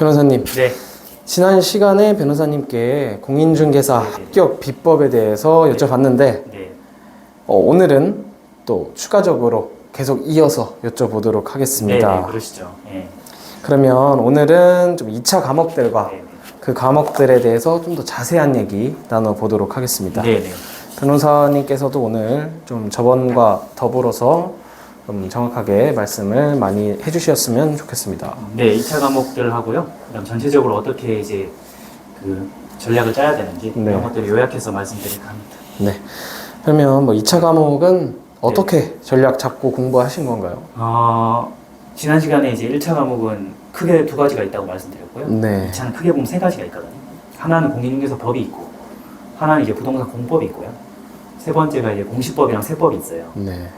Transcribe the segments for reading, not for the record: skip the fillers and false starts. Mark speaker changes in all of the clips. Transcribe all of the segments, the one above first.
Speaker 1: 변호사님,
Speaker 2: 네.
Speaker 1: 지난 시간에 변호사님께 공인중개사 합격 비법에 대해서 여쭤봤는데
Speaker 2: 네.
Speaker 1: 오늘은 또 추가적으로 계속 이어서 여쭤보도록 하겠습니다.
Speaker 2: 네, 그러시죠. 네.
Speaker 1: 그러면 오늘은 좀 2차 과목들과
Speaker 2: 네.
Speaker 1: 그 과목들에 대해서 좀 더 자세한 얘기 나눠보도록 하겠습니다.
Speaker 2: 네. 네.
Speaker 1: 변호사님께서도 오늘 좀 저번과 더불어서 좀 정확하게 말씀을 많이 해주셨으면 좋겠습니다.
Speaker 2: 네, 2차 과목들 하고요. 그다음 전체적으로 어떻게 이제 그 전략을 짜야 되는지
Speaker 1: 네.
Speaker 2: 이런 것들을 요약해서 말씀드릴까 합니다.
Speaker 1: 네. 그러면 뭐 2차 과목은 어떻게 전략 잡고 공부하신 건가요?
Speaker 2: 지난 시간에 이제 1차 과목은 크게 두 가지가 있다고 말씀드렸고요.
Speaker 1: 네.
Speaker 2: 2차는 크게 보면 세 가지가 있거든요. 하나는 공인중개사 법이 있고, 하나는 이제 부동산 공법이 있고요. 세 번째가 이제 공시법이랑 세법이 있어요.
Speaker 1: 네.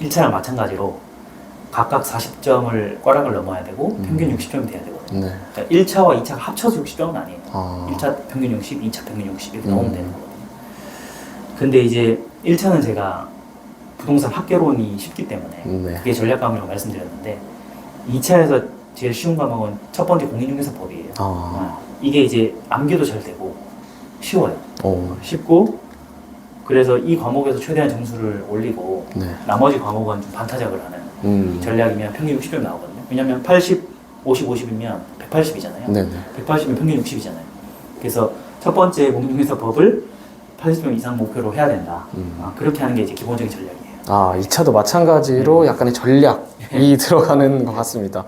Speaker 2: 1차랑 마찬가지로 각각 40점을 꽈락을 넘어야 되고 평균 60점이 돼야 되거든요.
Speaker 1: 네.
Speaker 2: 그러니까 1차와 2차가 합쳐서 60점은 아니에요.
Speaker 1: 아.
Speaker 2: 1차 평균 60, 2차 평균 60 이렇게 나오면 되는 거거든요. 근데 이제 1차는 제가 부동산 합계론이 쉽기 때문에
Speaker 1: 네.
Speaker 2: 그게 전략 과목이라고 말씀드렸는데 2차에서 제일 쉬운 과목은 첫 번째 공인중개사법이에요. 이게 이제 암기도 잘 되고 쉬워요. 쉽고 그래서 이 과목에서 최대한 점수를 올리고
Speaker 1: 네.
Speaker 2: 나머지 과목은 좀 반타작을 하는 전략이면 평균 60점 나오거든요. 왜냐면 80, 50, 50이면 180이잖아요.
Speaker 1: 네네.
Speaker 2: 180이면 평균 60이잖아요. 그래서 첫 번째 공인중개사법을 80점 이상 목표로 해야 된다. 그렇게 하는 게 이제 기본적인 전략이에요.
Speaker 1: 2차도 마찬가지로 약간의 전략이 들어가는 것 같습니다.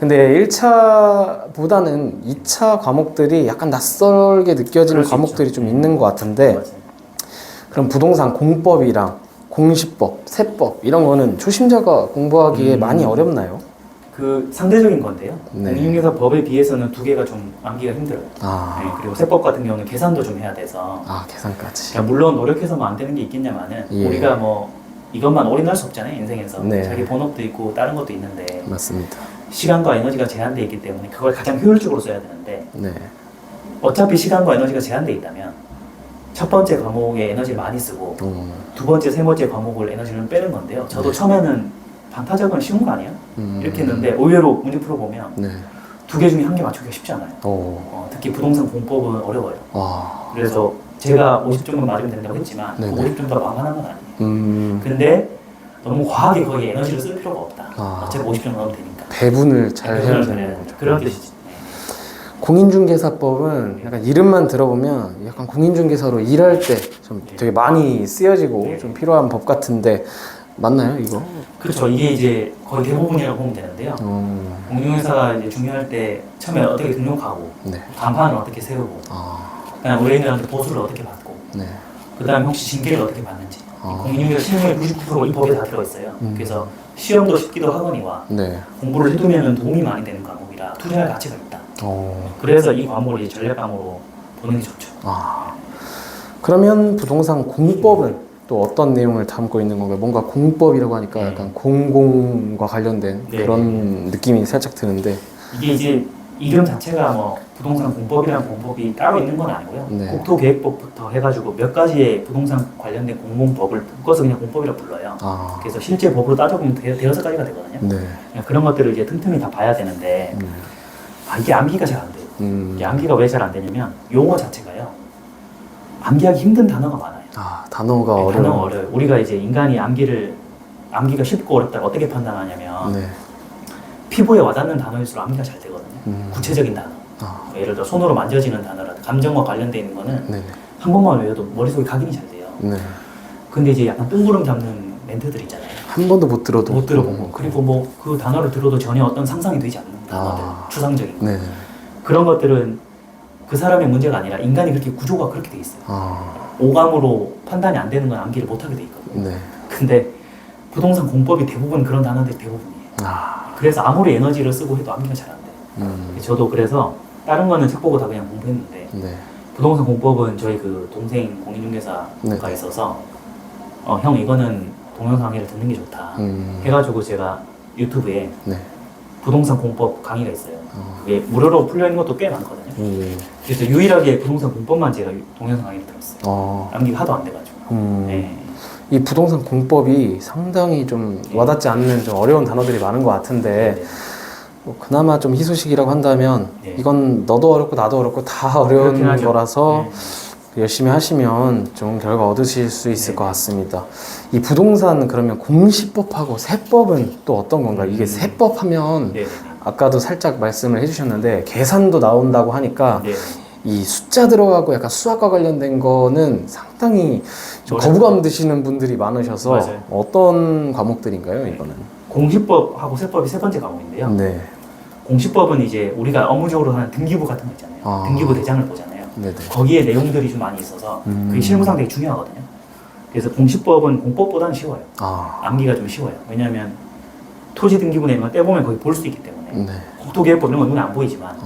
Speaker 1: 근데 1차보다는 2차 과목들이 약간 낯설게 느껴지는 과목들이 좀 있는 것 같은데
Speaker 2: 맞아요.
Speaker 1: 그럼 부동산 공법이랑 공시법, 세법 이런 거는 초심자가 공부하기에 많이 어렵나요?
Speaker 2: 그 상대적인 건데요.
Speaker 1: 네.
Speaker 2: 공인중개사 법에 비해서는 두 개가 좀 암기가 힘들어요. 네, 그리고 세법 같은 경우는 계산도 좀 해야 돼서
Speaker 1: 계산까지.
Speaker 2: 그러니까 물론 노력해서만 안 되는 게 있겠냐마는
Speaker 1: 예.
Speaker 2: 우리가 뭐 이것만 올인할 수 없잖아요, 인생에서.
Speaker 1: 네.
Speaker 2: 자기 본업도 있고 다른 것도 있는데
Speaker 1: 맞습니다.
Speaker 2: 시간과 에너지가 제한되어 있기 때문에 그걸 가장 효율적으로 써야 되는데
Speaker 1: 네.
Speaker 2: 어차피 시간과 에너지가 제한되어 있다면 첫 번째 과목에 에너지를 많이 쓰고 두 번째, 세 번째 과목을 에너지를 빼는 건데요. 저도 처음에는 반타작은 쉬운 거 아니야? 이렇게 했는데 의외로 문제 풀어보면
Speaker 1: 네.
Speaker 2: 두 개 중에 한 개 맞추기가 쉽지 않아요. 특히 부동산 공법은 어려워요. 그래서 제가 50점만 맞으면 된다고 했지만 그
Speaker 1: 네네.
Speaker 2: 50점 다 만만한 건 아니에요. 근데 너무 과하게 거기에 에너지를 쓸 필요가 없다. 어차피 50점 넣으면 되니까.
Speaker 1: 배분을 잘 해야 되는 거죠.
Speaker 2: 그런 뜻이지.
Speaker 1: 공인중개사법은 약간 이름만 들어보면 약간 공인중개사로 일할 때 좀 되게 많이 쓰여지고 좀 필요한 법 같은데 맞나요, 이거?
Speaker 2: 그렇죠. 이게 이제 거의 대부분이라고 보면 되는데요. 공인중개사가 이제 중요할 때 처음에 어떻게 등록하고
Speaker 1: 네.
Speaker 2: 간판을 어떻게 세우고 그다음 의뢰인들한테 보수를 어떻게 받고
Speaker 1: 네.
Speaker 2: 그다음 혹시 징계를 어떻게 받는지 공인중개사 시험의 99%가 이 법에 다 들어있어요. 그래서 시험도 쉽기도 하거니와
Speaker 1: 네.
Speaker 2: 공부를 해두면 도움이 많이 되는 과목이라 투자할 가치가 있다. 그래서 이 과목을 이제 전략 과목으로 보는 게 좋죠.
Speaker 1: 그러면 부동산 공법은 또 어떤 내용을 담고 있는 건가요? 뭔가 공법이라고 하니까 약간 공공과 관련된 그런 느낌이 살짝 드는데
Speaker 2: 이게 이제 이름 자체가 뭐 부동산 공법이라는 공법이 따로 있는 건 아니고요.
Speaker 1: 네.
Speaker 2: 국토계획법부터 해가지고 몇 가지의 부동산 관련된 공공법을 묶어서 그냥 공법이라고 불러요. 그래서 실제 법으로 따져보면 대여섯 가지가 되거든요.
Speaker 1: 네.
Speaker 2: 그런 것들을 이제 틈틈이 다 봐야 되는데 이게 암기가 잘 안 돼요. 이게 암기가 왜 잘 안 되냐면 용어 자체가요. 암기하기 힘든 단어가 많아요.
Speaker 1: 단어가
Speaker 2: 네,
Speaker 1: 어려워요.
Speaker 2: 단어가 어려워요. 우리가 이제 인간이 암기가 쉽고 어렵다고 어떻게 판단하냐면
Speaker 1: 네.
Speaker 2: 피부에 와닿는 단어일수록 암기가 잘 되거든요. 구체적인 단어. 예를 들어 손으로 만져지는 단어라든가 감정과 관련되어 있는 거는
Speaker 1: 네네.
Speaker 2: 한 번만 외워도 머릿속에 각인이 잘 돼요.
Speaker 1: 네.
Speaker 2: 근데 이제 약간 뜬구름 잡는 멘트들 있잖아요.
Speaker 1: 한 번도 못 들어도
Speaker 2: 못 들어보고 그리고 뭐 그 단어를 들어도 전혀 어떤 상상이 되지 않는 단어들, 추상적인 거.
Speaker 1: 네.
Speaker 2: 그런 것들은 그 사람의 문제가 아니라 인간이 그렇게 구조가 그렇게 돼 있어요. 오감으로 판단이 안 되는 건 암기를 못 하게 돼 있거든요.
Speaker 1: 네.
Speaker 2: 근데 부동산 공법이 대부분 그런 단어들이 대부분이에요. 그래서 아무리 에너지를 쓰고 해도 암기가 잘 안 돼요. 저도 그래서 다른 거는 책 보고 다 그냥 공부했는데
Speaker 1: 네.
Speaker 2: 부동산 공법은 저희 그 동생 공인중개사가 있어서 형 이거는 동영상 강의를 듣는 게 좋다 해가지고 제가 유튜브에
Speaker 1: 네.
Speaker 2: 부동산 공법 강의가 있어요. 그게 무료로 풀려있는 것도 꽤 많거든요. 그래서 유일하게 부동산 공법만 제가 동영상 강의를 들었어요. 암기가 하도 안 돼가지고. 네.
Speaker 1: 이 부동산 공법이 상당히 좀 와닿지 않는 좀 어려운 단어들이 많은 것 같은데 뭐 그나마 좀 희소식이라고 한다면
Speaker 2: 네.
Speaker 1: 이건 너도 어렵고 나도 어렵고 다 어려운
Speaker 2: 그렇긴 하죠.
Speaker 1: 거라서
Speaker 2: 네.
Speaker 1: 열심히 하시면 좋은 결과 얻으실 수 있을
Speaker 2: 네.
Speaker 1: 것 같습니다. 이 부동산 그러면 공시법하고 세법은 또 어떤 건가요? 이게 세법 하면
Speaker 2: 네.
Speaker 1: 아까도 살짝 말씀을 해주셨는데 계산도 나온다고 하니까
Speaker 2: 네.
Speaker 1: 이 숫자 들어가고 약간 수학과 관련된 거는 상당히 좀 거부감 드시는 분들이 많으셔서
Speaker 2: 맞아요.
Speaker 1: 어떤 과목들인가요, 이거는?
Speaker 2: 공시법하고 세법이 세 번째 과목인데요.
Speaker 1: 네.
Speaker 2: 공시법은 이제 우리가 업무적으로 하는 등기부 같은 거 있잖아요.
Speaker 1: 아.
Speaker 2: 등기부 대장을 보잖아요.
Speaker 1: 네네.
Speaker 2: 거기에 내용들이 좀 많이 있어서 그게 실무상 되게 중요하거든요. 그래서 공시법은 공법보다는 쉬워요.
Speaker 1: 아.
Speaker 2: 암기가 좀 쉬워요. 왜냐하면 토지 등기부 내용을 떼보면 거의 볼 수 있기 때문에
Speaker 1: 네.
Speaker 2: 국토기획법 이런 건 눈에 안 보이지만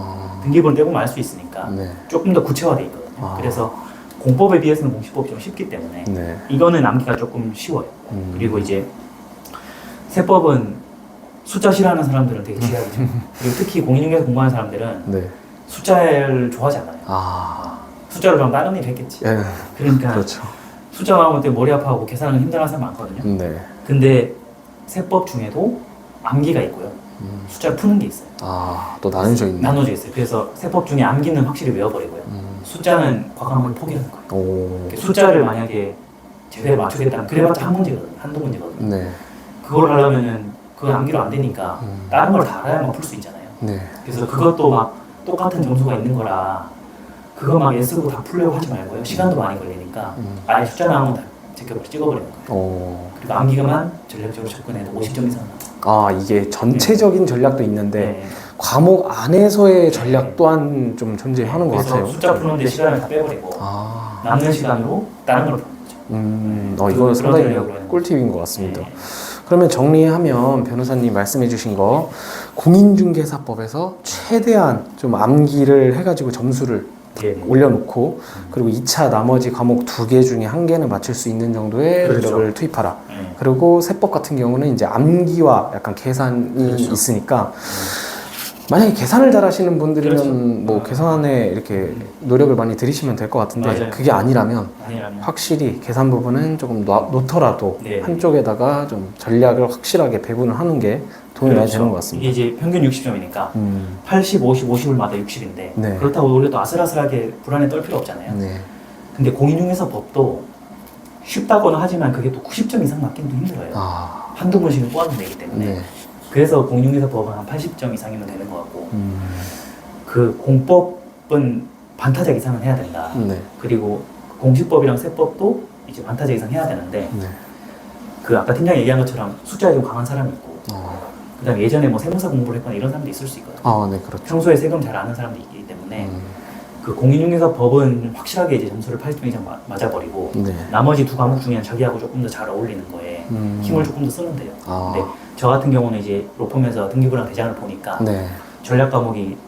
Speaker 2: 등기부는 떼보면 알 수 있으니까
Speaker 1: 네.
Speaker 2: 조금 더 구체화되어 있거든요.
Speaker 1: 아.
Speaker 2: 그래서 공법에 비해서는 공시법이 좀 쉽기 때문에
Speaker 1: 네.
Speaker 2: 이거는 암기가 조금 쉬워요. 그리고 이제 세법은 숫자 싫어하는 사람들은 되게 취약이죠. 그리고 특히 공인중개사 공부하는 사람들은
Speaker 1: 네.
Speaker 2: 숫자를 좋아하지 않아요.
Speaker 1: 아.
Speaker 2: 숫자를 좀 다른 일 했겠지.
Speaker 1: 예.
Speaker 2: 그러니까
Speaker 1: 그렇죠.
Speaker 2: 숫자 나오면 때 머리 아파하고 계산하는 힘들어하는 사람 많거든요.
Speaker 1: 네.
Speaker 2: 근데 세법 중에도 암기가 있고요. 숫자를 푸는 게 있어요.
Speaker 1: 아, 또 나눠져 있네.
Speaker 2: 나눠져 있어요. 그래서 세법 중에 암기는 확실히 외워버리고요. 숫자는 과감하게 포기하는 거예요.
Speaker 1: 오.
Speaker 2: 숫자를 만약에 제대로 맞추겠다면 그래봤자 한 문제거든요. 한두 문제거든요.
Speaker 1: 네.
Speaker 2: 그걸 하려면은 그거 암기로 안 되니까 다른 걸 다 알아야만 풀 수 있잖아요.
Speaker 1: 네.
Speaker 2: 그래서 그것도 막 똑같은 점수가 있는 거라 그거 막 애쓰고 다 풀려고 하지 말고요. 시간도 많이 걸리니까 아예 숫자 나오면 다 제껴버리고 찍어버리는 거예요.
Speaker 1: 오.
Speaker 2: 그리고 암기가만 전략적으로 접근해도 50점 이상 나와요.
Speaker 1: 아, 이게 전체적인 전략도 있는데
Speaker 2: 네.
Speaker 1: 과목 안에서의 전략 또한 좀 존재하는 것
Speaker 2: 그래서
Speaker 1: 같아요.
Speaker 2: 숫자 푸는데 시간을 다 빼버리고
Speaker 1: 아.
Speaker 2: 남는 시간으로 다른 걸 푸는 거죠.
Speaker 1: 이거
Speaker 2: 그런
Speaker 1: 상당히
Speaker 2: 전략으로 하는
Speaker 1: 꿀팁인 것 같습니다.
Speaker 2: 네.
Speaker 1: 그러면 정리하면 변호사님 말씀해주신 거 공인중개사법에서 최대한 좀 암기를 해가지고 점수를
Speaker 2: 네. 네.
Speaker 1: 올려놓고 그리고 2차 나머지 과목 2개 중에 1개는 맞출 수 있는 정도의
Speaker 2: 그렇죠.
Speaker 1: 노력을 투입하라.
Speaker 2: 네.
Speaker 1: 그리고 세법 같은 경우는 이제 암기와 약간 계산이
Speaker 2: 그렇죠.
Speaker 1: 있으니까 만약에 계산을 잘 하시는 분들이면
Speaker 2: 그렇죠.
Speaker 1: 뭐 계산에 이렇게 노력을 많이 들이시면 될 것 같은데
Speaker 2: 맞아요.
Speaker 1: 그게 아니라면
Speaker 2: 아니라면
Speaker 1: 확실히 계산 부분은 조금 놓더라도
Speaker 2: 네.
Speaker 1: 한쪽에다가 좀 전략을 확실하게 배분을 하는 게 도움이 많이 되는 것 같습니다.
Speaker 2: 이게 이제 평균 60점이니까 80, 50, 50을마다 60인데
Speaker 1: 네.
Speaker 2: 그렇다고 우리가 또 아슬아슬하게 불안에 떨 필요 없잖아요.
Speaker 1: 네.
Speaker 2: 근데 공인중개사 법도 쉽다고는 하지만 그게 또 90점 이상 맞기는 힘들어요.
Speaker 1: 아,
Speaker 2: 한두 번씩은 꼬아서 내기 때문에
Speaker 1: 네.
Speaker 2: 그래서 공인중개사 법은 한 80점 이상이면 되는 것 같고 그 공법은 반타작 이상은 해야 된다.
Speaker 1: 네.
Speaker 2: 그리고 공시법이랑 세법도 이제 반타작 이상 해야 되는데
Speaker 1: 네.
Speaker 2: 그 아까 팀장이 얘기한 것처럼 숫자에 좀 강한 사람이 있고 그다음에 예전에 뭐 세무사 공부를 했거나 이런 사람도 있을 수 있거든요.
Speaker 1: 아, 네, 그렇죠.
Speaker 2: 평소에 세금 잘 아는 사람도 있기 때문에 그 공인중개사 법은 확실하게 이제 점수를 80점 이상 맞아버리고
Speaker 1: 네.
Speaker 2: 나머지 두 과목 중에는 자기하고 조금 더 잘 어울리는 거에 힘을 조금 더 쓰면 돼요.
Speaker 1: 아.
Speaker 2: 근데 저 같은 경우는 이제 로펌에서 등기부랑 대장을 보니까
Speaker 1: 네.
Speaker 2: 전략 과목이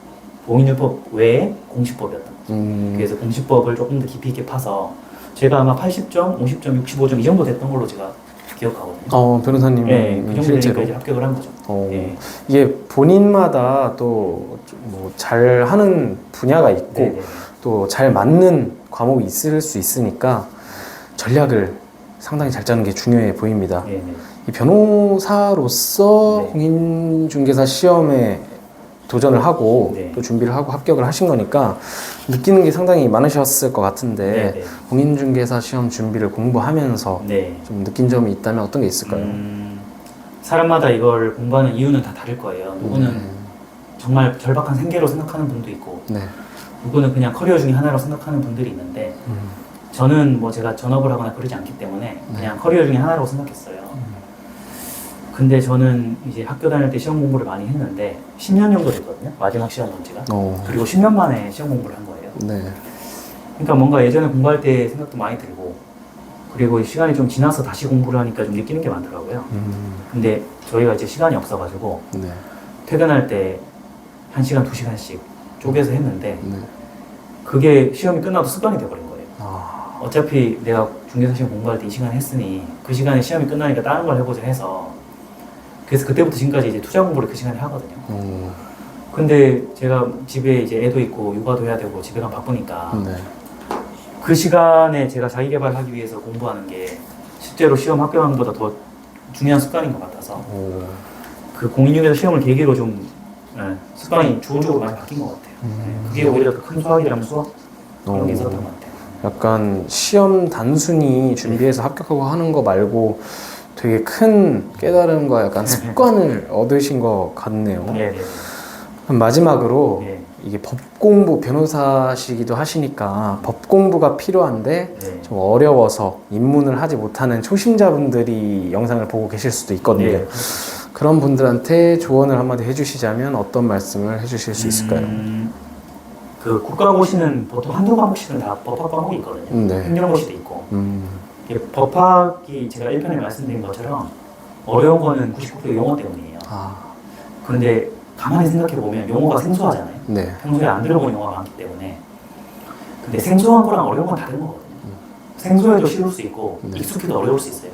Speaker 2: 공인율법 외에 공시법이었던 거죠. 그래서 공시법을 조금 더 깊이 있게 파서 제가 아마 80점, 50점, 65점 이 정도 됐던 걸로 제가 기억하거든요.
Speaker 1: 변호사님
Speaker 2: 네, 그 정도
Speaker 1: 실제로
Speaker 2: 되니까 이제 합격을 한 거죠. 네.
Speaker 1: 이게 본인마다 또 뭐 잘하는 분야가 있고
Speaker 2: 네, 네.
Speaker 1: 또 잘 맞는 과목이 있을 수 있으니까 전략을 상당히 잘 짜는 게 중요해 보입니다.
Speaker 2: 네, 네.
Speaker 1: 이 변호사로서
Speaker 2: 네.
Speaker 1: 공인중개사 시험에 도전을 하고
Speaker 2: 네.
Speaker 1: 또 준비를 하고 합격을 하신 거니까 느끼는 게 상당히 많으셨을 것 같은데
Speaker 2: 네, 네.
Speaker 1: 공인중개사 시험 준비를 공부하면서
Speaker 2: 네.
Speaker 1: 좀 느낀 점이 있다면 어떤 게 있을까요?
Speaker 2: 사람마다 이걸 공부하는 이유는 다 다를 거예요. 누구는 정말 절박한 생계로 생각하는 분도 있고
Speaker 1: 네.
Speaker 2: 누구는 그냥 커리어 중에 하나로 생각하는 분들이 있는데 저는 뭐 제가 전업을 하거나 그러지 않기 때문에 그냥 커리어 중에 하나라고 생각했어요. 근데 저는 이제 학교 다닐 때 시험 공부를 많이 했는데 10년 정도 됐거든요. 마지막 시험 본 지가. 그리고 10년 만에 시험 공부를 한 거예요.
Speaker 1: 네.
Speaker 2: 그러니까 뭔가 예전에 공부할 때 생각도 많이 들고 그리고 시간이 좀 지나서 다시 공부를 하니까 좀 느끼는 게 많더라고요. 근데 저희가 이제 시간이 없어가지고
Speaker 1: 네.
Speaker 2: 퇴근할 때 1시간, 2시간씩 쪼개서 했는데
Speaker 1: 네.
Speaker 2: 그게 시험이 끝나도 습관이 돼버린 거예요.
Speaker 1: 아,
Speaker 2: 어차피 내가 중개사 시험 공부할 때 이 시간 했으니 그 시간에 시험이 끝나니까 다른 걸 해보자 해서 그래서 그때부터 지금까지 이제 투자 공부를 그 시간에 하거든요. 근데 제가 집에 이제 애도 있고 육아도 해야 되고 집에 가면 바쁘니까
Speaker 1: 네.
Speaker 2: 그 시간에 제가 자기 개발하기 위해서 공부하는 게 실제로 시험 합격하는 것보다 더 중요한 습관인 것 같아서 그 공인중개사 시험을 계기로 좀 습관이 좋은 쪽으로 많이 바뀐 것 같아요. 그게 오히려 더 큰 수학이라면 수학 그런 게 있었던 것 같아요.
Speaker 1: 약간 시험 단순히 준비해서 합격하고 하는 거 말고 되게 큰 깨달음과 약간 습관을 얻으신 것 같네요.
Speaker 2: 네.
Speaker 1: 그럼 마지막으로
Speaker 2: 네.
Speaker 1: 이게 법 공부 변호사시기도 하시니까 법 공부가 필요한데
Speaker 2: 네.
Speaker 1: 좀 어려워서 입문을 하지 못하는 초심자분들이 영상을 보고 계실 수도 있거든요.
Speaker 2: 네.
Speaker 1: 그런 분들한테 조언을 한마디 해주시자면 어떤 말씀을 해주실 수 있을까요?
Speaker 2: 그 국가고시는 보통 한두 과목씩은 다 법학 과목이 있거든요.
Speaker 1: 네.
Speaker 2: 행정고시도 있고. 이게 법학이 제가 1편에 말씀드린 것처럼 어려운 거는 99% 용어 때문이에요. 그런데 가만히 생각해 보면 용어가 생소하잖아요.
Speaker 1: 네.
Speaker 2: 평소에 안 들어본 용어가 많기 때문에. 근데 생소한 거랑 어려운 건 다른 거거든요. 생소해도 쉬울 수 있고 익숙해도 어려울 수 있어요.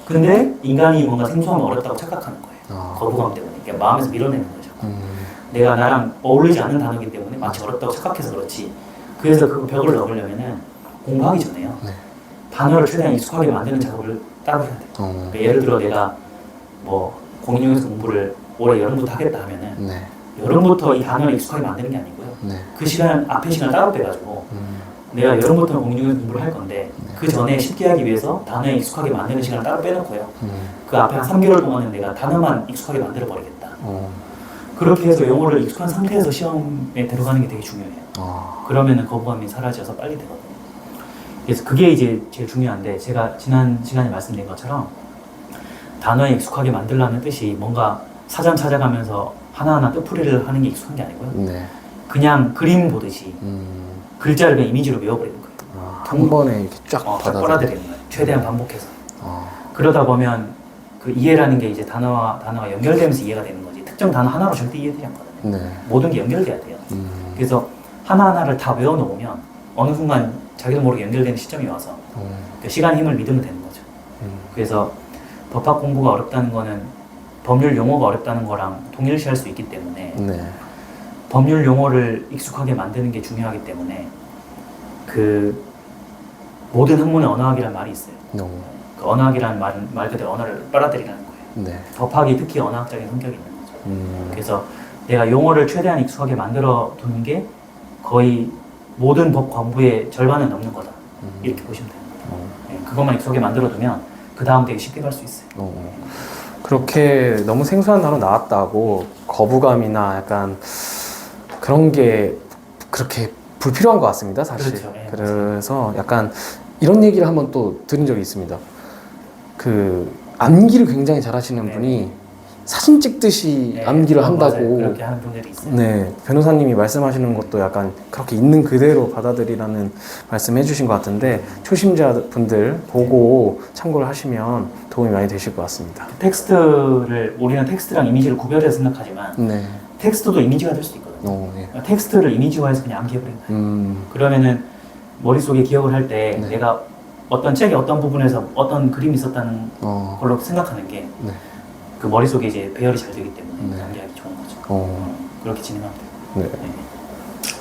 Speaker 2: 근데 인간이 뭔가 생소하면 어렵다고 착각하는 거예요. 거부감 때문에. 그러니까 마음에서 밀어내는 거죠. 내가 나랑 어울리지 않는 단어이기 때문에 마치 어렵다고 착각해서 그렇지. 그래서 그 벽을 넘으려면은 공부하기 전에요. 단어를 최대한 익숙하게 만드는 작업을 따로 해야 돼요. 그러니까 예를 들어 내가 뭐 공인중개사 공부를 올해 여름부터 하겠다 하면은 여름부터 이 단어를 익숙하게 만드는 게 아니고요. 그 시간 앞에 시간 따로 빼가지고 내가 여름부터 공인중개사 공부를 할 건데 그 전에 쉽게 하기 위해서 단어에 익숙하게 만드는 시간을 따로 빼놓고요. 그 앞에 한 3개월 동안은 내가 단어만 익숙하게 만들어 버리겠다. 그렇게 해서 영어를 익숙한 상태에서 시험에 들어가는 게 되게 중요해요. 그러면은 거부감이 사라져서 빨리 되거든요. 그래서 그게 이제 제일 중요한데 제가 지난 시간에 말씀드린 것처럼 단어에 익숙하게 만들라는 뜻이 뭔가 사전 찾아가면서 하나하나 뜻풀이를 하는 게 익숙한 게 아니고요. 그냥 그림 보듯이 글자를 그냥 이미지로 외워버리는 거예요.
Speaker 1: 한 번에 이렇게 쫙
Speaker 2: 빨아들이는 거예요. 최대한 반복해서. 그러다 보면 그 이해라는 게 이제 단어와 단어가 연결되면서 이해가 되는 거지. 특정 단어 하나로 절대 이해되지 않거든요. 모든 게 연결돼야 돼요. 그래서 하나하나를 다 외워놓으면 어느 순간 자기도 모르게 연결되는 시점이 와서 그 시간의 힘을 믿으면 되는 거죠. 그래서 법학 공부가 어렵다는 거는 법률 용어가 어렵다는 거랑 동일시할 수 있기 때문에 법률 용어를 익숙하게 만드는 게 중요하기 때문에 그 모든 학문의 언어학이라는 말이 있어요. 그 언어학이라는 말은 말 그대로 언어를 빨아들이라는 거예요. 법학이 특히 언어학적인 성격이 있는 거죠. 그래서 내가 용어를 최대한 익숙하게 만들어 두는 게 거의 모든 법 공부의 절반은 넘는 거다. 이렇게 보시면 됩니다. 그것만 익숙하게 만들어 두면 그 다음 되게 쉽게 갈 수 있어요.
Speaker 1: 그렇게 너무 생소한 단어 나왔다고 거부감이나 약간 그런 게 그렇게 불필요한 것 같습니다, 사실.
Speaker 2: 그렇죠. 네,
Speaker 1: 그래서 약간 이런 얘기를 한번 또 들은 적이 있습니다. 그 암기를 굉장히 잘하시는 분이 사진 찍듯이 암기를 한다고.
Speaker 2: 맞아요. 그렇게 하는 분들이 있어요.
Speaker 1: 네, 변호사님이 말씀하시는 것도 약간 그렇게 있는 그대로 받아들이라는 말씀 해주신 것 같은데 초심자분들 보고 참고를 하시면 도움이 많이 되실 것 같습니다.
Speaker 2: 우리는 텍스트랑 이미지를 구별해서 생각하지만 텍스트도 이미지가 될 수도 있거든요. 텍스트를 이미지화해서 그냥 암기해버린다. 그러면은 머릿속에 기억을 할 때 내가 어떤 책의 어떤 부분에서 어떤 그림이 있었다는 걸로 생각하는 게 그 머릿속에 이제 배열이 잘 되기 때문에 암기하기 좋은 거죠. 그렇게 진행하면 돼요.